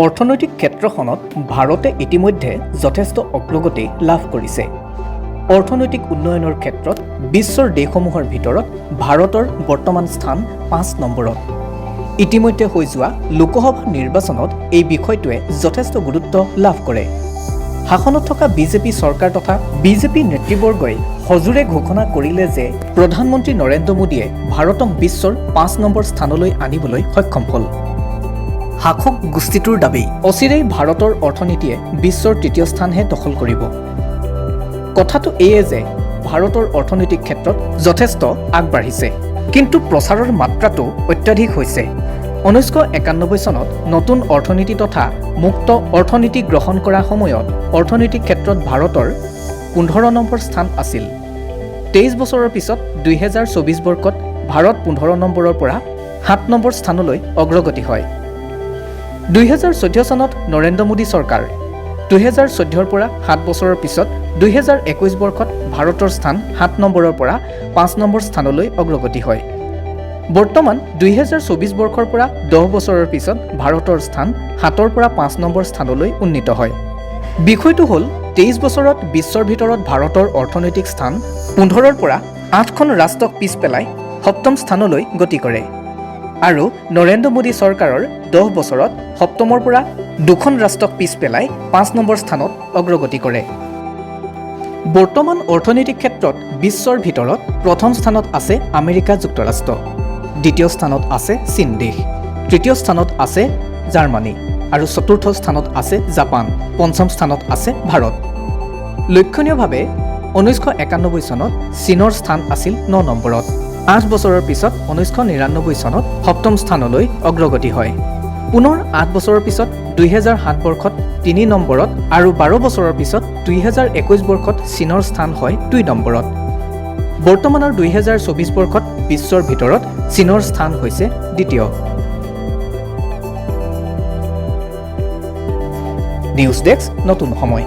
অৰ্থনৈতিক ক্ষেত্ৰখনত ভাৰতে ইতিমধ্যে যথেষ্ট অগ্ৰগতি লাভ কৰিছে। অৰ্থনৈতিক উন্নয়নৰ ক্ষেত্ৰত বিশ্বৰ দেশসমূহৰ ভিতৰত ভাৰতৰ বৰ্তমান স্থান ৫ নম্বৰত। ইতিমধ্যে হৈ যোৱা লোকসভা নিৰ্বাচনত এই বিষয়টোৱে যথেষ্ট গুৰুত্ব লাভ কৰে। শাসনত থকা বিজেপি চৰকাৰ তথা বিজেপি নেতৃবৰ্গই সজোৰে ঘোষণা কৰিলে যে প্ৰধানমন্ত্ৰী নৰেন্দ্ৰ মোদীয়ে ভাৰতক বিশ্বৰ ৫ নম্বৰ স্থানলৈ আনিবলৈ সক্ষম হ'ল। শাসক গোষ্ঠীটোৰ দাবী অচিৰেই ভাৰতৰ অৰ্থনীতিয়ে বিশ্বৰ ৩য় স্থানহে দখল কৰিব। কথাটো এয়ে যে ভাৰতৰ অৰ্থনৈতিক ক্ষেত্ৰত যথেষ্ট আগবাঢ়িছে, কিন্তু প্ৰচাৰৰ মাত্ৰাটো অত্যাধিক হৈছে। ১৯৯১ চনত নতুন অৰ্থনীতি তথা মুক্ত অৰ্থনীতি গ্ৰহণ কৰাৰ সময়ত অৰ্থনৈতিক ক্ষেত্ৰত ভাৰতৰ ১৫ নম্বৰ স্থান আছিল। ২৩ বছৰৰ পিছত ২০২৪ বৰ্ষত ভাৰত ১৫ নম্বৰৰ পৰা ৭ নম্বৰ স্থানলৈ অগ্ৰগতি হয়। ২০১৪ চনত নৰেন্দ্ৰ মোদী চৰকাৰ ২০১৪ৰ পৰা ৭ বছৰৰ পিছত ২০২১ বৰ্ষত ভাৰতৰ স্থান ৭ নম্বৰৰ পৰা ৫ নম্বৰ স্থানলৈ অগ্ৰগতি হয়। বৰ্তমান ২০২৪ বৰ্ষৰ পৰা ১০ বছৰৰ পিছত ভাৰতৰ স্থান ৭ৰ পৰা ৫ নম্বৰ স্থানলৈ উন্নীত হয়। বিষয়টো হ'ল ২৩ বছৰত বিশ্বৰ ভিতৰত ভাৰতৰ অৰ্থনৈতিক স্থান ১৫ৰ পৰা ৮খন ৰাষ্ট্ৰক পিছ পেলাই ৭ম স্থানলৈ গতি কৰে, আৰু নৰেন্দ্ৰ মোদী চৰকাৰৰ ১০ বছৰত ৭মৰ পৰা ২খন ৰাষ্ট্ৰক পিছ পেলাই ৫ নম্বৰ স্থানত অগ্ৰগতি কৰে। বৰ্তমান অৰ্থনৈতিক ক্ষেত্ৰত বিশ্বৰ ভিতৰত প্ৰথম স্থানত আছে আমেৰিকা যুক্তৰাষ্ট্ৰ, দ্বিতীয় স্থানত আছে চীন দেশ, তৃতীয় স্থানত আছে জাৰ্মানী আৰু চতুৰ্থ স্থানত আছে জাপান, পঞ্চম স্থানত আছে ভাৰত। লক্ষণীয়ভাৱে ১৯৯১ চনত চীনৰ স্থান আছিল ৯ নম্বৰত। ৮ বছৰৰ পিছত ১৯৯৯ চনত ৭ম স্থানলৈ অগ্ৰগতি হয়। পুনৰ ৮ বছৰৰ পিছত ২০০৭ বৰ্ষত ৩ নম্বৰত আৰু ১২ বছৰৰ পিছত ২০২১ বৰ্ষত চীনৰ স্থান হয় ২ নম্বৰত। বৰ্তমানৰ ২০২৪ বৰ্ষত বিশ্বৰ ভিতৰত চীনৰ স্থান হৈছে দ্বিতীয়। নিউজ ডেস্ক, নতুন সময়।